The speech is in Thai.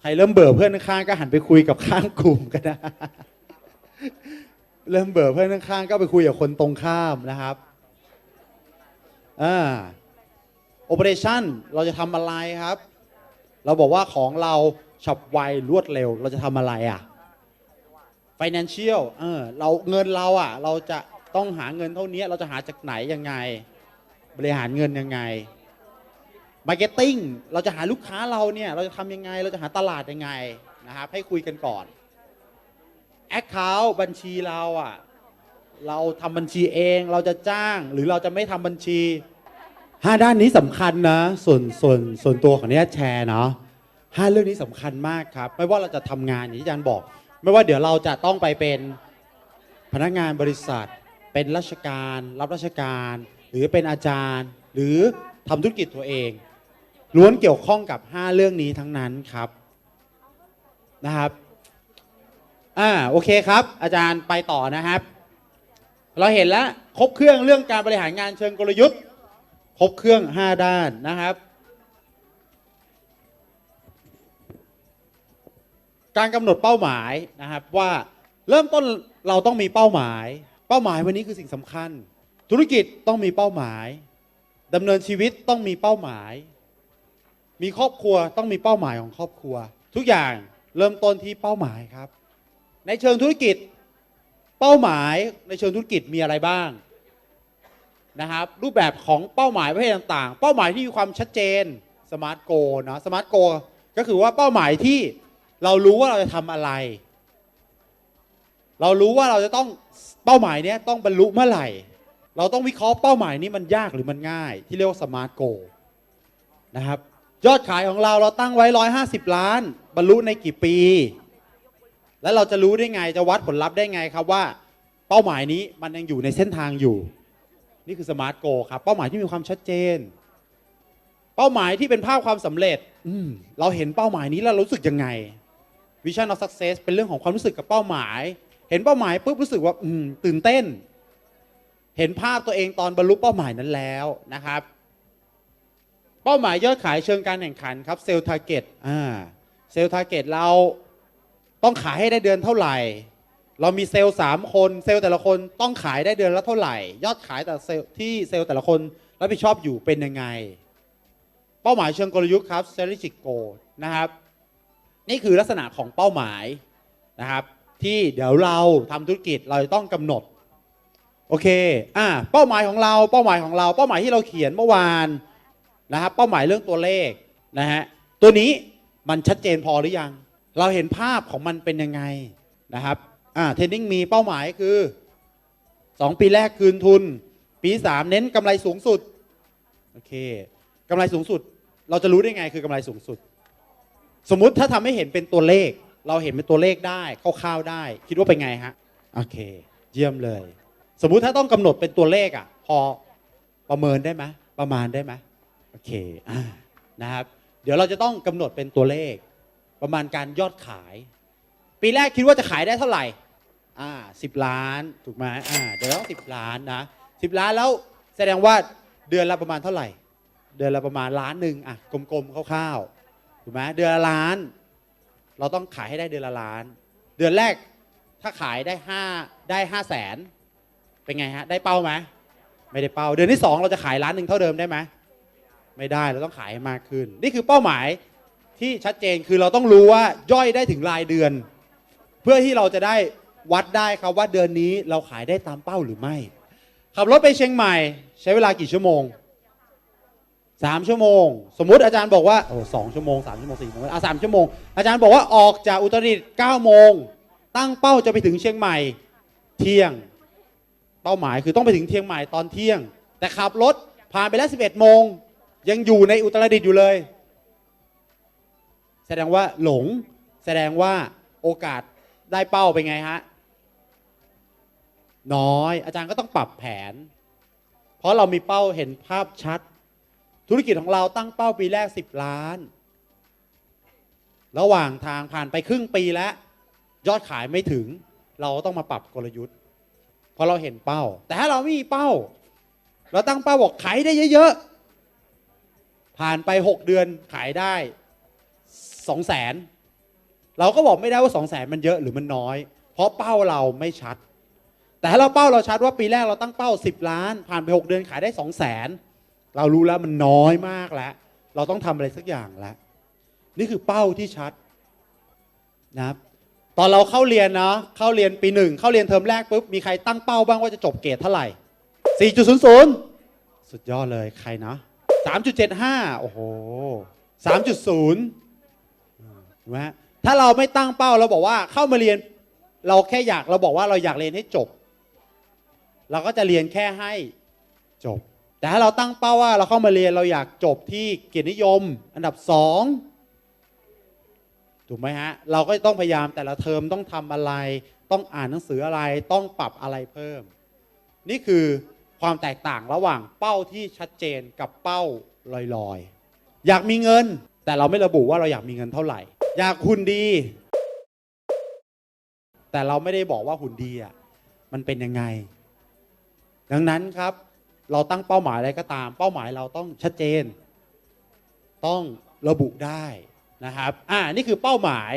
รเริ่มเบื่อเพื่อนข้างๆก็หันไปคุยกับข้างกลุ่มก็ได้เริ่มเบื่อเพื่อนข้างๆก็ไปคุยกับคนตรงข้ามนะครับoperation เราจะทำอะไรครับเราบอกว่าของเราฉับไวรวดเร็วเราจะทำอะไรfinancial เราเงินเราเราจะต้องหาเงินเท่านี้เราจะหาจากไหนยังไงบริหารเงินยังไง marketing เราจะหาลูกค้าเราเนี่ยเราจะทำยังไงเราจะหาตลาดยังไงนะครับให้คุยกันก่อน account บัญชีเราเราทำบัญชีเองเราจะจ้างหรือเราจะไม่ทำบัญชี5ด้านนี้สำคัญนะส่วนตัวของนี้แชร์เนาะ5เรื่องนี้สำคัญมากครับไม่ว่าเราจะทำงานอย่างที่อาจารย์บอกไม่ว่าเดี๋ยวเราจะต้องไปเป็นพนักงานบริษัทเป็นราชการรับราชการหรือเป็นอาจารย์หรือทำธุรกิจตัวเองล้วนเกี่ยวข้องกับ5เรื่องนี้ทั้งนั้นครับนะครับโอเคครับอาจารย์ไปต่อนะครับเราเห็นแล้วครบเครื่องเรื่องการบริหารงานเชิงกลยุทธ์ครบเครื่อง5ด้านนะครับการกำหนดเป้าหมายนะครับว่าเริ่มต้นเราต้องมีเป้าหมายวันนี้คือสิ่งสำคัญธุรกิจต้องมีเป้าหมายดำเนินชีวิตต้องมีเป้าหมายมีครอบครัวต้องมีเป้าหมายของครอบครัวทุกอย่างเริ่มต้นที่เป้าหมายครับในเชิงธุรกิจเป้าหมายในเชิงธุรกิจมีอะไรบ้างนะครับรูปแบบของเป้าหมายประเภทต่างๆเป้าหมายที่มีความชัดเจนสมาร์ทโกนะสมาร์ทโกก็คือว่าเป้าหมายที่เรารู้ว่าเราจะทำอะไรเรารู้ว่าเราจะต้องเป้าหมายนี้ต้องบรรลุเมื่อไหร่เราต้องวิเคราะห์เป้าหมายนี้มันยากหรือมันง่ายที่เรียกว่าสมาร์ทโกนะครับยอดขายของเราตั้งไว้150 ล้านบรรลุในกี่ปีแล้วเราจะรู้ได้ไงจะวัดผลลัพธ์ได้ไงครับว่าเป้าหมายนี้มันยังอยู่ในเส้นทางอยู่นี่คือสมาร์ทโกครับเป้าหมายที่มีความชัดเจนเป้าหมายที่เป็นภาพความสำเร็จเราเห็นเป้าหมายนี้แล้วรู้สึกยังไง Vision of Success เป็นเรื่องของความรู้สึกกับเป้าหมายเห็นเป้าหมายปุ๊บรู้สึกว่าตื่นเต้นเห็นภาพตัวเองตอนบรรลุเป้าหมายนั้นแล้วนะครับเป้าหมายยอดขายเชิงการแข่งขันครับเซลล์ทาร์เก็ตเซลล์ทาร์เก็ตเราต้องขายให้ได้เดือนเท่าไหร่เรามีเซลล์3 คนเซลล์แต่ละคนต้องขายได้เดือนละเท่าไหร่ยอดขายแต่เซลล์ที่เซลล์แต่ละคนรับผิดชอบอยู่เป็นยังไงเป้าหมายเชิงกลยุทธ์ครับ strategic goal นะครับนี่คือลักษณะของเป้าหมายนะครับที่เดี๋ยวเราทำธุรกิจเราจะต้องกำหนดโอเคเป้าหมายของเราเป้าหมายที่เราเขียนเมื่อวานนะครับเป้าหมายเรื่องตัวเลขนะฮะตัวนี้มันชัดเจนพอหรือยังเราเห็นภาพของมันเป็นยังไงนะครับเทรนนิ่งมีเป้าหมายคือ2 ปีแรกคืนทุนปี3เน้นกำไรสูงสุดโอเคกำไรสูงสุดเราจะรู้ได้ไงคือกำไรสูงสุดสมมุติถ้าทำให้เห็นเป็นตัวเลขเราเห็นเป็นตัวเลขได้คร่าวๆได้คิดว่าเป็นไงฮะโอเคเยี่ยมเลยสมมุติถ้าต้องกำหนดเป็นตัวเลขพอประเมินได้ไหมประมาณได้ไหมโอเคนะครับเดี๋ยวเราจะต้องกำหนดเป็นตัวเลขประมาณการยอดขายปีแรกคิดว่าจะขายได้เท่าไหร่10 ล้านถูกไหมเดี๋ยวต้อง10 ล้านนะ10 ล้านแล้วแสดงว่าเดือนละประมาณเท่าไหร่เดือนละประมาณ1 ล้านกลมๆคร่าวๆถูกไหมเดือนละ1 ล้านเราต้องขายให้ได้เดือนละ1 ล้านเดือนแรกถ้าขายได้5 แสนเป็นไงฮะได้เป้าไหมไม่ได้เป้าเดือนที่2เราจะขาย1 ล้านเท่าเดิมได้ไหมไม่ได้เราต้องขายให้มากขึ้นนี่คือเป้าหมายที่ชัดเจนคือเราต้องรู้ว่าย่อยได้ถึงรายเดือนเพื่อที่เราจะได้วัดได้ครับว่าเดือนนี้เราขายได้ตามเป้าหรือไม่ขับรถไปเชียงใหม่ใช้เวลากี่ชั่วโมง3 ชั่วโมงสมมุติอาจารย์บอกว่า2 ชั่วโมง3 ชั่วโมง4 ชั่วโมง3 ชั่วโมงอาจารย์บอกว่าออกจากอุตรดิตถ์9 โมงตั้งเป้าจะไปถึงเชียงใหม่เที่ยงเป้าหมายคือต้องไปถึงเชียงใหม่ตอนเที่ยงแต่ขับรถผ่านไปแล้ว11 โมงยังอยู่ในอุตรดิตถ์อยู่เลยแสดงว่าหลงแสดงว่าโอกาสได้เป้าเป็นไงฮะน้อยอาจารย์ก็ต้องปรับแผนเพราะเรามีเป้าเห็นภาพชัดธุรกิจของเราตั้งเป้าปีแรก10 ล้านระหว่างทางผ่านไปครึ่งปีแล้วยอดขายไม่ถึงเราต้องมาปรับกลยุทธ์เพราะเราเห็นเป้าแต่ถ้าเราไม่มีเป้าเราตั้งเป้าบอกขายได้เยอะๆผ่านไป6 เดือนขายได้2 แสน เราก็บอกไม่ได้ว่า 200,000 มันเยอะหรือมันน้อย เพราะเป้าเราไม่ชัด แต่ถ้าเราเป้าเราชัดว่าปีแรกเราตั้งเป้า10 ล้านผ่านไป6 เดือนขายได้ 200,000 เรารู้แล้วมันน้อยมากแล้วเราต้องทำอะไรสักอย่างแล้วนี่คือเป้าที่ชัดนะครับตอนเราเข้าเรียนเนาะเข้าเรียนปี1เข้าเรียนเทอมแรกปุ๊บมีใครตั้งเป้าบ้างว่าจะจบเกรดเท่าไหร่ 4.00 สุดยอดเลยใครนะ 3.75 โอ้โห 3.0 เห็นไหมถ้าเราไม่ตั้งเป้าเราบอกว่าเข้ามาเรียนเราแค่เราบอกว่าเราอยากเรียนให้จบเราก็จะเรียนแค่ให้จบแต่ถ้าเราตั้งเป้าว่าเราเข้ามาเรียนเราอยากจบที่เกียรตินิยมอันดับ2ถูกไหมฮะเราก็ต้องพยายามแต่ละเทอมต้องทำอะไรต้องอ่านหนังสืออะไรต้องปรับอะไรเพิ่มนี่คือความแตกต่างระหว่างเป้าที่ชัดเจนกับเป้าลอยๆอยากมีเงินแต่เราไม่ระบุว่าเราอยากมีเงินเท่าไหร่อยากหุ่นดีแต่เราไม่ได้บอกว่าหุ่นดีอ่ะมันเป็นยังไงดังนั้นครับเราตั้งเป้าหมายอะไรก็ตามเป้าหมายเราต้องชัดเจนต้องระบุได้นะครับนี่คือเป้าหมาย